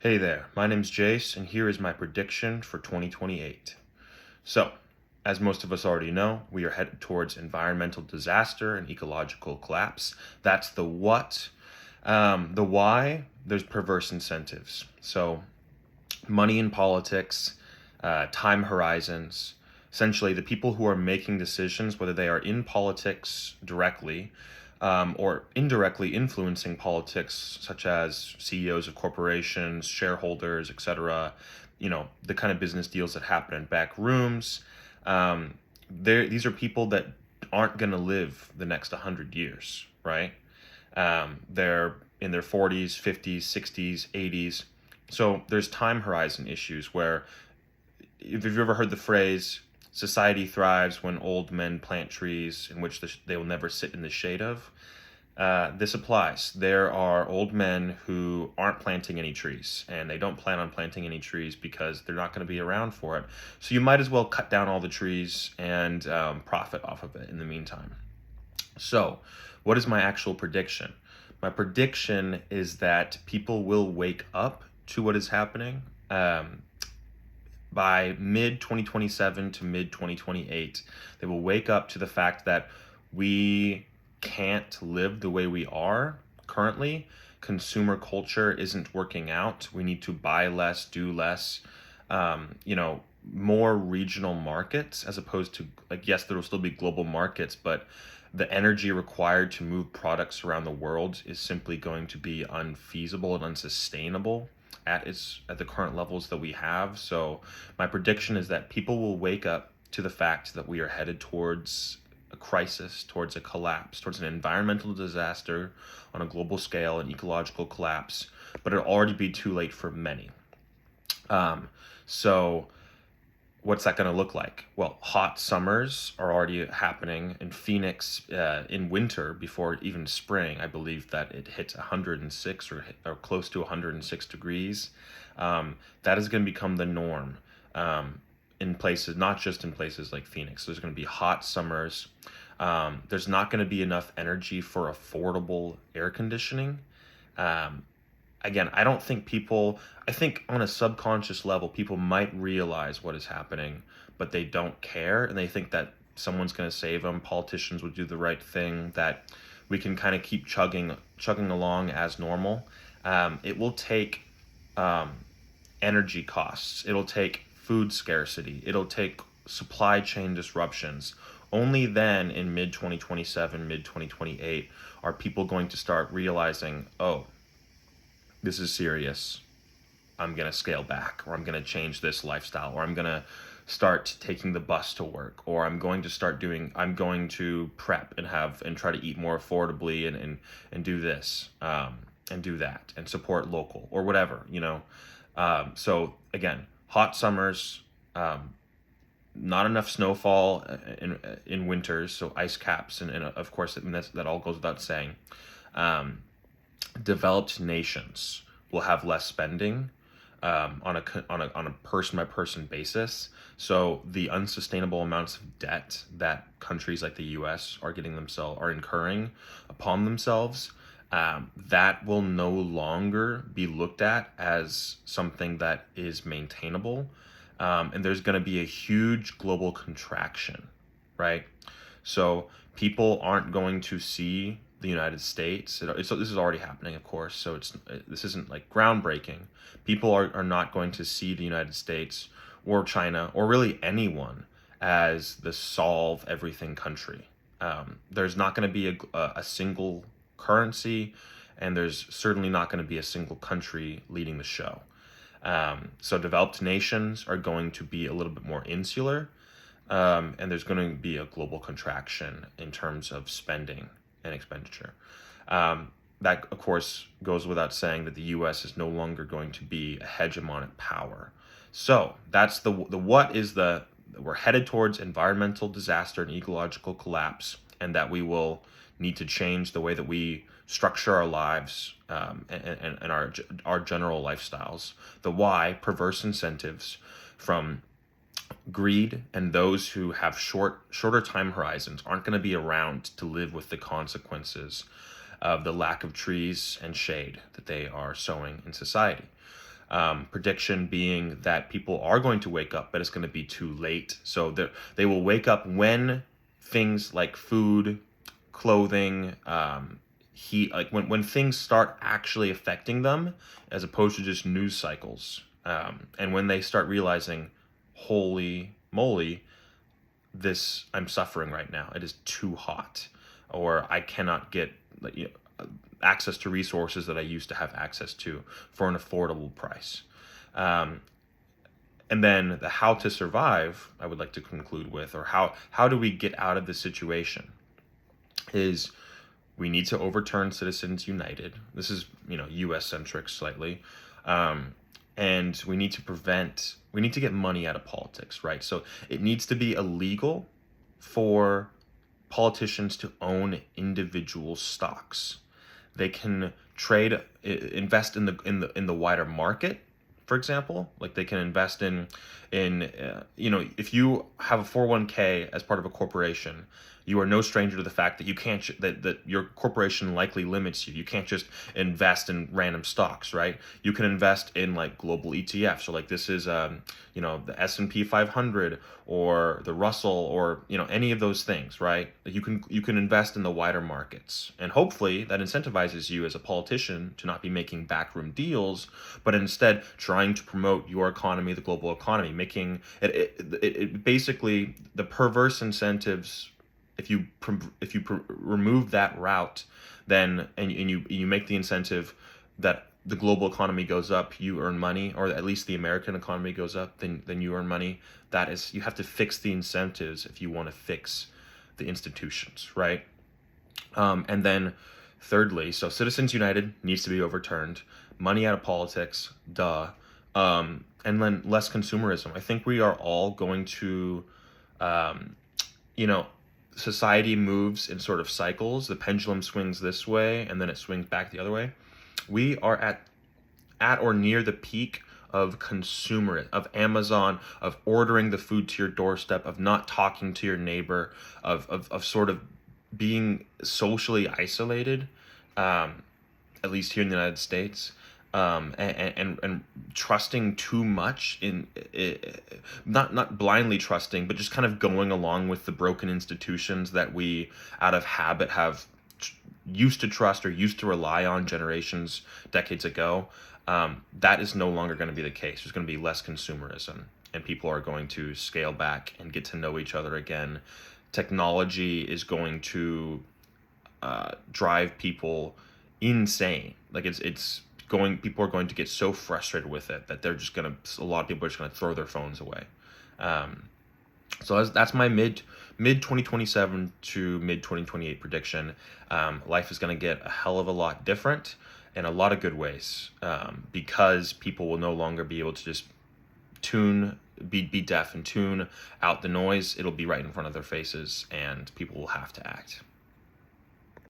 Hey there, my name's Jace, and here is my prediction for 2028. So, as most of us already know, we are headed towards environmental disaster and ecological collapse. That's the what. The why, there's perverse incentives. So, money in politics, time horizons. Essentially, the people who are making decisions, whether they are in politics directly or indirectly influencing politics, such as CEOs of corporations, shareholders, etc., the kind of business deals that happen in back rooms. These are people that aren't going to live the next 100 years, right? They're in their 40s, 50s, 60s, 80s. So there's time horizon issues where, if you've ever heard the phrase, society thrives when old men plant trees in which they will never sit in the shade of, this applies. There are old men who aren't planting any trees, and they don't plan on planting any trees because they're not going to be around for it. So you might as well cut down all the trees and profit off of it in the meantime. So, what is my actual prediction? My prediction is that people will wake up to what is happening by mid 2027 to mid 2028. They will wake up to the fact that we can't live the way we are currently. Consumer culture isn't working out. We need to buy less, do less. More regional markets as opposed to, like, yes, there will still be global markets, but the energy required to move products around the world is simply going to be unfeasible and unsustainable at the current levels that we have. So my prediction is that people will wake up to the fact that we are headed towards a crisis, towards a collapse, towards an environmental disaster on a global scale, an ecological collapse, but it'll already be too late for many. So what's that going to look like? Well, hot summers are already happening in Phoenix in winter before even spring. I believe that it hits 106 or close to 106 degrees. That is going to become the norm in places, not just in places like Phoenix. There's going to be hot summers. There's not going to be enough energy for affordable air conditioning. Again, I think on a subconscious level, people might realize what is happening, but they don't care, and they think that someone's going to save them. Politicians would do the right thing, that we can kind of keep chugging along as normal. It will take energy costs. It'll take food scarcity. It'll take supply chain disruptions. Only then, in mid 2027, mid 2028, are people going to start realizing, oh, this is serious. I'm going to scale back, or I'm going to change this lifestyle, or I'm going to start taking the bus to work, or I'm going to prep and try to eat more affordably and do this, and do that and support local or whatever. So again, hot summers, not enough snowfall in winters, so ice caps, and of course that all goes without saying. Developed nations will have less spending on a person by person basis. So the unsustainable amounts of debt that countries like the U.S. are incurring upon themselves, that will no longer be looked at as something that is maintainable, and there's going to be a huge global contraction, right? So people aren't going to see the United States. So this is already happening, of course. So this isn't like groundbreaking. People are not going to see the United States or China or really anyone as the solve everything country. There's not going to be a single currency, and there's certainly not going to be a single country leading the show. So developed nations are going to be a little bit more insular, and there's going to be a global contraction in terms of spending and expenditure. That, of course, goes without saying that the U.S. is no longer going to be a hegemonic power. So that's we're headed towards environmental disaster and ecological collapse, and that we will need to change the way that we structure our lives, and our general lifestyles. The why, perverse incentives from greed, and those who have shorter time horizons aren't going to be around to live with the consequences of the lack of trees and shade that they are sowing in society. Prediction being that people are going to wake up, but it's going to be too late. So they will wake up when things like food, clothing, heat, like when things start actually affecting them, as opposed to just news cycles. And when they start realizing, holy moly, this I'm suffering right now. It is too hot, or I cannot get, like, access to resources that I used to have access to for an affordable price. Um, and then the how to survive, I would like to conclude with, or how do we get out of this situation, is we need to overturn Citizens United. This is, U.S. centric slightly. And we need to get money out of politics, right? So it needs to be illegal for politicians to own individual stocks. They can invest in the wider market, for example. Like, they can invest in if you have a 401k as part of a corporation, you are no stranger to the fact that you can't that your corporation likely limits you. You can't just invest in random stocks, right? You can invest in, like, global ETFs. So, like, this is the S&P 500 or the Russell, or any of those things, right? You can invest in the wider markets, and hopefully that incentivizes you as a politician to not be making backroom deals, but instead trying to promote your economy, the global economy, making it basically the perverse incentives. If you remove that route, then and you make the incentive that the global economy goes up, you earn money, or at least the American economy goes up, then you earn money. That is, you have to fix the incentives if you want to fix the institutions, right? And then thirdly, so Citizens United needs to be overturned. Money out of politics, duh. And then less consumerism. I think we are all going to, you know, society moves in sort of cycles. The pendulum swings this way and then it swings back the other way. We are at or near the peak of of Amazon, of ordering the food to your doorstep, of not talking to your neighbor, of sort of being socially isolated, at least here in the United States, and trusting too much in not blindly trusting, but just kind of going along with the broken institutions that we, out of habit, have used to trust or used to rely on decades ago. That is no longer going to be the case. There's going to be less consumerism, and people are going to scale back and get to know each other again. Technology is going to drive people insane. Like, people are going to get so frustrated with it that a lot of people are just gonna throw their phones away. So that's my mid 2027 to mid 2028 prediction. Life is gonna get a hell of a lot different in a lot of good ways, because people will no longer be able to just be deaf and tune out the noise. It'll be right in front of their faces, and people will have to act.